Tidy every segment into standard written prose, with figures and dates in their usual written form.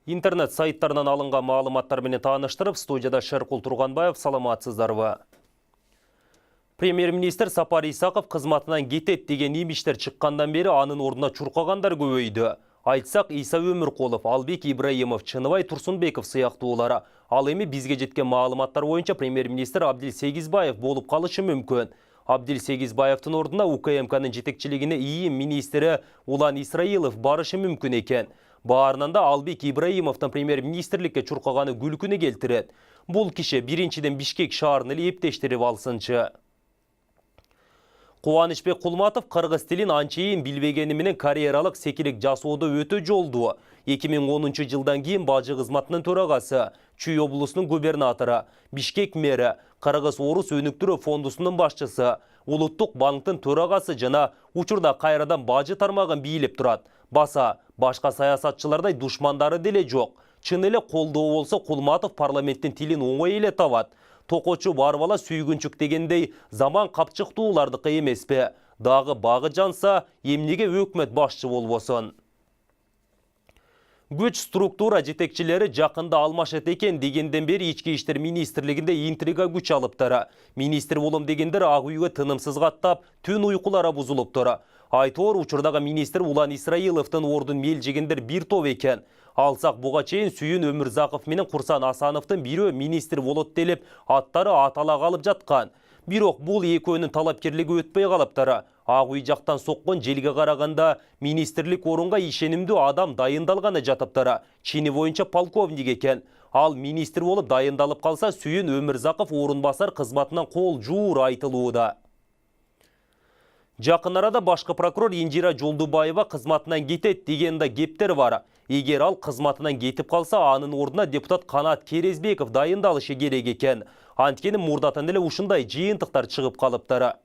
Интернет сайттарынан алынған маалыматтар менен таныштырып, студияда Шеркул Турганбаев, саламатсыздарбы. Премьер-министр Сапар Исаков қызматынан кетет деген имиштер шыққандан бері анын орнына чуркагандар көбөйдү. Айтсақ, Иса Өмүркулов, Албек Ибраимов, Чыныбай Турсунбеков сыяктуулары. Ал эми бизге жеткен маалыматтар боюнча премьер-министр Абдил Сегизбаев болуп калышы мүмкүн. Абдил Сегизбаевтын ордуна УКМКнын жетекчилигине ИИМ министри Улан Исраилов барышы мүмкүн экен. Баарынан да Албек Ибраимовтун премьер-министрликке чуркаганы күлкүнү келтирет. Бул киши биринчиден Бишкек шаарын эле эптештирип алсынчы. Кубанычбек Кулматов кыргыз тилин анчейин билбегени менен карьералык секирек жасоодо өтө жолду. 2010 жылдан кийин бажы кызматынын төрагасы, Чүй облусунун губернатору, Бишкек мэри, Кыргыз Орус өнүктүрүү фондусунун башчысы, Улуттук банктын төрагасы жана учурда кайрадан бажы тармагын бийлеп турат. Баса, башка саясатчылардай душмандары деле жок. Чын эле колдоо болсо Кулматов парламенттин тилин оңой эле табат. Токочу барбала сүйгүнчүк дегендей заман капчыктуулардыкы эмеспи. Дагы багы жанса, эмнеге өкмөт башчы болбосун. Күч структура жетекчилери жакында алмашат экен дегенден бери ички иштер министрлигинде интрига күч алыптыр. Министр болом дегендер ак үйгө тынымсыз каттап, түн уйкулары бузулуптыр. Айтор учурдагы министр Улан Исраиловдун ордун мелжегендер бир топ экен. Алсак буга чейин Сүйүн Өмүрзаков менен Курсан Асановдун бирөө министр болот делип аттары атала калып жаткан. Бирок бул экөөнүн талапкерлиги өтпөй калыптыр. Ак үй жактан соккон желге караганда министрлик орунга ишенимдүү адам дайындалганы жатыптыр. Чини боюнча полковник экен. Ал министр болуп дайындалып калса, Сүйүн Өмүрзаков орун басар кызматынан кол жуур айтылууда. Жакын арада башкы прокурор Инжира Жолдубаева кызматынан кетет деген да кептер бар. Эгер ал кызматынан кетип калса, анын ордуна депутат Канат Керезбеков дайындалышы керек экен. Анткени мурдатан эле ушундай жыйынтыктар чыгып калыптыр.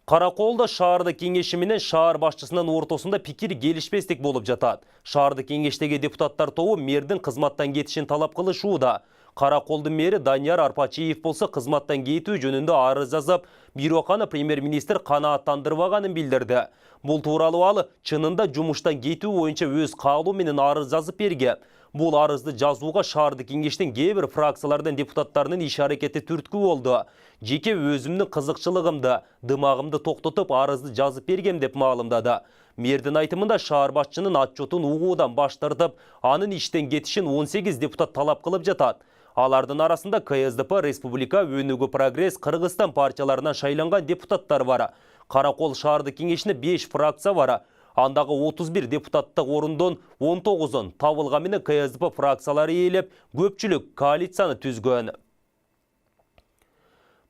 Караколдо шаардык кеңеши менен шаар башчысынын ортосунда пикир келишпестик болуп жатат. Шаардык кеңештеги депутаттар тобу мэрдин кызматтан кетишин талап кылышууда. Караколдун мэри Данияр Арпачиев болсо кызматтан кетүү жөнүндө арыз жазып, бирок аны премьер-министр канааттандырбаганын билдирди. Бул тууралуу ал чынында жумуштан кетүү боюнча өз каалоо менен арыз жазып берген. Бул арызды жазууга шаардык кеңештин кээ бир фракциялардын депутаттарынын иш аракети түрткү болду. Жеке өзүмдүн кызыкчылыгымды, дымагымды токтотуп арызды жазып бергем деп маалымдады. Мэрдин айтымында шаар башчынын отчетун угуудан баш тартып, анын иштен кетишин 18 депутат талап кылып жатат. Алардын арасында КСДП, Республика, Өнүгүү Прогресс, Кыргызстан партияларынан шайланган депутаттар бар. Каракол шаардык кеңешинде 5 фракция бар. Андагы 31 депутаттык орундон 19-ун табылган менен КСДП фракциялары ээлеп, көпчүлүк коалицияны түзгөн.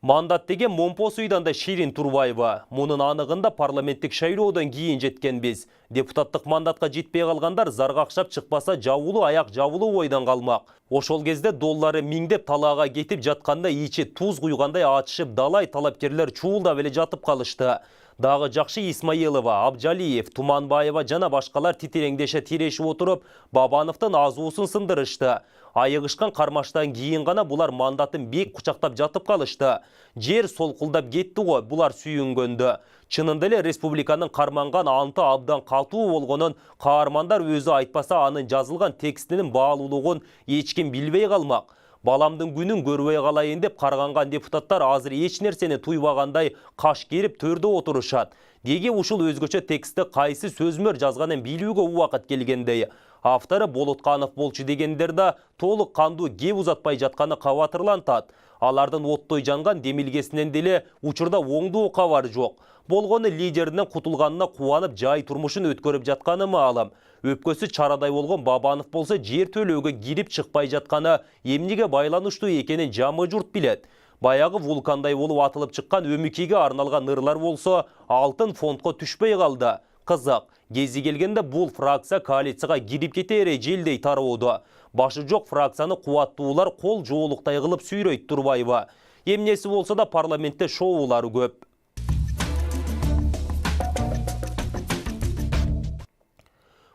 Мандат деген Момпос үйдан да Ширин Турбаева. Мунун анығында парламенттик шайлоодон кийин жеткенбиз. Депутаттык мандатка жетпей калгандар заргакшап чыкпаса жабулуу аяк жабулуу ойдан калмак. Ошол кезде доллары миңдеп талаага кетип жатканда ичи туз куйгандай ачышып далай талапкерлер чуулдап эле жатып калышты. Дагы Жакшы Исмаилова, Абжалиев, Туманбаева жана башкалар титиреңдеше тирешип отуруп, Бабановдун азуусун сындырышты. Айыгышкан кармаштан кийин гана булар мандатын бек кучактап жатып калышты. Жер солкулдап кетти го, булар сүйүнгөндө. Чынында эле республиканын карманган анты абдан катуу болгонун каармандар өзү айтпаса анын жазылган текстинин баалуулугун эч ким билбей калмак. Баламдын күнүн көрбөй калайын деп карганган депутаттар азыр эч нерсени туйбагандай каш керип төрдө отурушат. Деги ушул өзгөчө текстти кайсы сөзмөр жазганын билүүгө убакыт келгендей. Автору Болотканов болчу дегендер да толук кандуу кеп узатпай жатканы кабатырлантат. Алардын оттой жанган демилгесинен деле учурда оңдуу кабар жок. Болгону лидеринен кутулганына кубанып жай турмушун өткөрүп жатканы маалым. Өпкөсү чарадай болгон Бабанов болсо жер төлөөгө кирип чыкпай жатканы эмнеге байланыштуу экенин жамы журт билет. Баягы вулкандай болуп атылып чыккан Өмүкийге арналган ырлар болсо алтын фондко түшпөй калды. Кызык, кези келгенде бул фракция коалицияга кирип кетери желдей тароодо. Башы жок фракцияны кубаттуулар кол жоолуктай кылып сүйрөйт Турбаева. Эмнеси болсо да парламентте шоулары көп.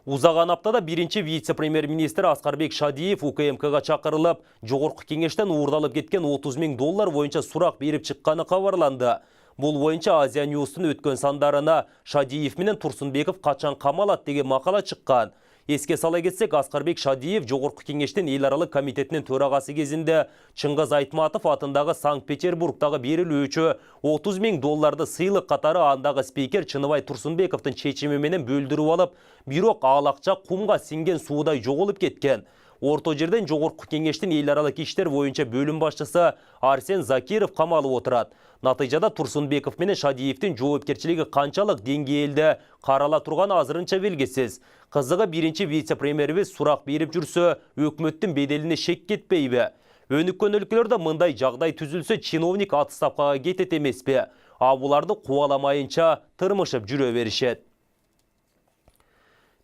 Узаган аптада биринчи вице-премьер-министр Аскарбек Шадиев УКМКга чакырылып, жогорку кеңештен уурдалып кеткен 30 000 доллар боюнча сурак берип чыкканы кабарланды. Бул боюнча Азия Ньюстун өткөн сандарына Шадиев менен Турсунбеков качан камалат деген макала чыккан. Еске сала кетсек, Аскарбек Шадиев Жогорку кеңештин эл аралык комитетинин төрагасы кезинде Чыңгыз Айтматов атындагы Санкт-Петербургдагы берилүүчү $30.000 сыйлык катары андагы спикер Чыныбай Турсунбековдун чечими менен бөлдүрүп алып, бирок ал акча кумга сиңген суудай жоголуп кеткен. Орто жерден Жогорку кеңештин эл аралык иштер боюнча бөлүм башчысы Арсен Закиров камалып отурат. Натыйжада Турсунбеков менен Шадиевдин жоопкерчилиги канчалык деңгээлде карала турганы азырынча белгисиз. Кызыгы биринчи вице-премьерибиз сурак берип жүрсө, өкмөттүн беделине шек кетпейби? Өнүккөн өлкөлөрдө мындай жагдай түзүлсө, чиновник отставкага кетет эмеспи? Буларды кубаламайынча тырмышып жүрө беришет.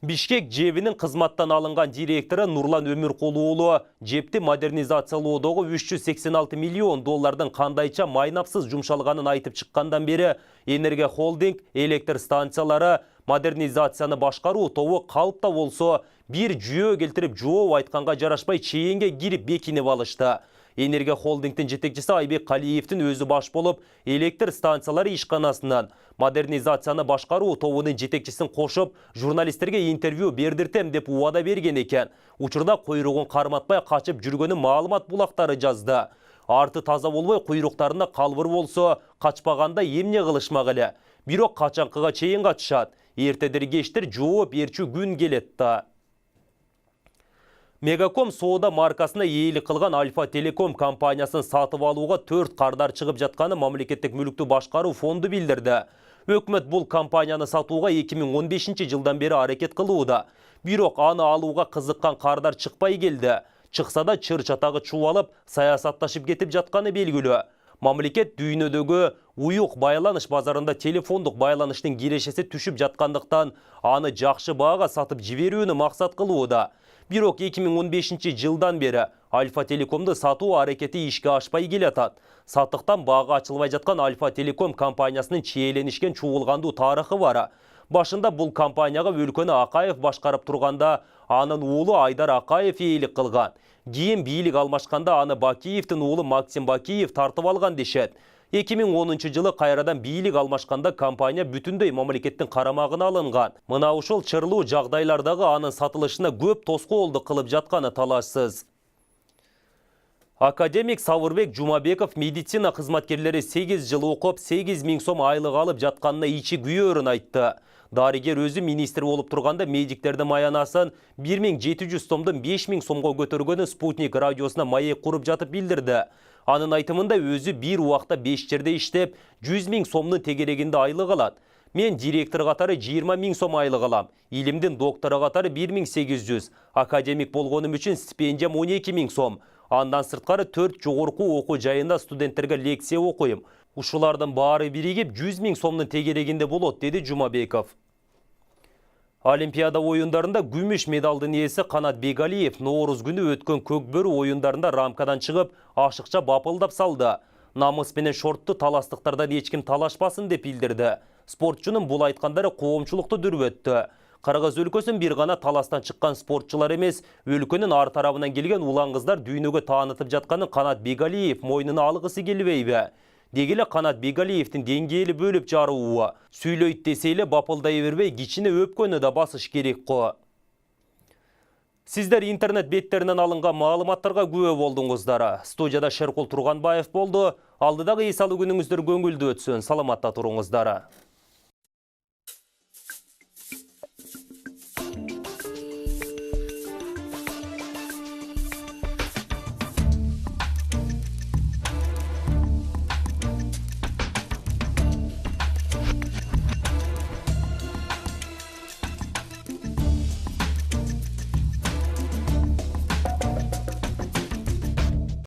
Бишкек жебинин кызматтан алынган директору Нурлан Өмүркулу уулу жепти модернизациялоодогу $386 миллион кандайча майнапсыз жумшалганын айтып чыккандан бери Энергия холдинг электр станциялары модернизацияны башкаруу тобу калпта болсо бир жүйө келтирип жооп айтканга жарашпай чейинге кирип бекинип алышты. Энергия холдингтин жетекчиси Айбек Калиевдин өзү баш болуп, электр станциялары ишканасынан модернизацияны башкаруу тобунун жетекчисин кошуп, журналисттерге интервью бердиртем деп убада берген экен. Учурда койругун карматпай качып жүргөнү маалымат булактары жазды. Арты таза болбой куйруктарына калбыр болсо, качпаганда эмне кылышмак эле. Бирок качанкыга чейин качышат. Эртедир кечтир жооп берчү күн келет да. Мегаком соода маркасына ээлик кылган Альфа Телеком компаниясын сатып алууга 4 кардар чыгып жатканы мамлекеттик мүлүктү башкаруу фонду билдирди. Өкмөт бул компанияны сатууга 2015 жылдан бери аракет кылууда. Бирок аны алууга кызыккан кардар чыкпай келди. Чыкса да чыр-чатагы чубалып, саясатташып кетип жатканы белгилүү. Мамлекет дүйнөдөгү уюк байланыш базарында телефондук байланыштын кирешеси түшүп жаткандыктан аны жакшы баага сатып жиберүүнү максат кылууда. Бирок 2015 жылдан бери Альфа Телекомду сатуу аракети ишке ашпай келатат. Саттыктан баага ачылбай жаткан Альфа Телеком компаниясынын чиеленишкен чуулгандуу тарыхы бар. Башында бул компанияга өлкөнү Акаев башкарып турганда анын уулу Айдар Акаев ээлик кылган. Кийин бийлик алмашканда аны Бакиевдин уулу Максим Бакиев тартып алган дешет. 2010 жылы кайрадан бийлик алмашканда компания бүтүндөй мамлекеттин карамагына алынган. Мына ушул чырлуу жагдайлардагы анын сатылышына көп тоскоолдук кылып жатканы талашсыз. Академик Сабырбек Жумабеков медицина кызматкерлери 8 жыл окуп 8.000 сом айлык алып жатканына ичи күйөөрүн айтты. Дарыгер өзү министр болуп турганда медиктердин маянасын 1700 сомдон 5000 сомго көтөргөнү Спутник радиосуна маек куруп жатып билдирди. Анын айтымында өзү бир убакта 5 жерде иштеп 100.000 сомдун тегерегинде айлык алат. Мен директор катары 20.000 сом айлык алам. Илимдин доктору катары 1800. Академик болгонум үчүн стипендиям 12.000 сом. Андан сырткары 4 жогорку окуу жайында студенттерге лекция окуйм. Ушулардын баары биригип 100.000 сомдун тегерегинде болот, деди Жумабеков. Олимпиада оюндарында күмүш медалдын ээси Канат Бегалиев Нооруз күнү өткөн көкбөрү оюндарында рамкадан чыгып, ашыкча бапылдап салды. Намыс менен шортту таластыктардан эч ким талашпасын деп билдирди. Спортчунун бул айткандары коомчулукту дүрбөттү. Кыргыз өлкөсүн бир гана таластан чыккан спортчулар эмес, өлкөнүн ар тарабынан келген улан кыздар дүйнөгө таанытып жатканын Канат Бегалиев мойнуна алгысы келбейби? Дегеле Канат Бегалиевдин деңгээли бөлүп жарууы. Сүйлөйт десе эле бапылдай бербей, кичине өпкөнү да басыш керек го. Сиздер интернет беттеринен алынган маалыматтарга күбө болдуңуздар. Студияда Шеркул Турганбаев болду. Алдыдагы эс алуу күнүңүздөр көңүлдүү өтсүн. Саламатта туруңуздар.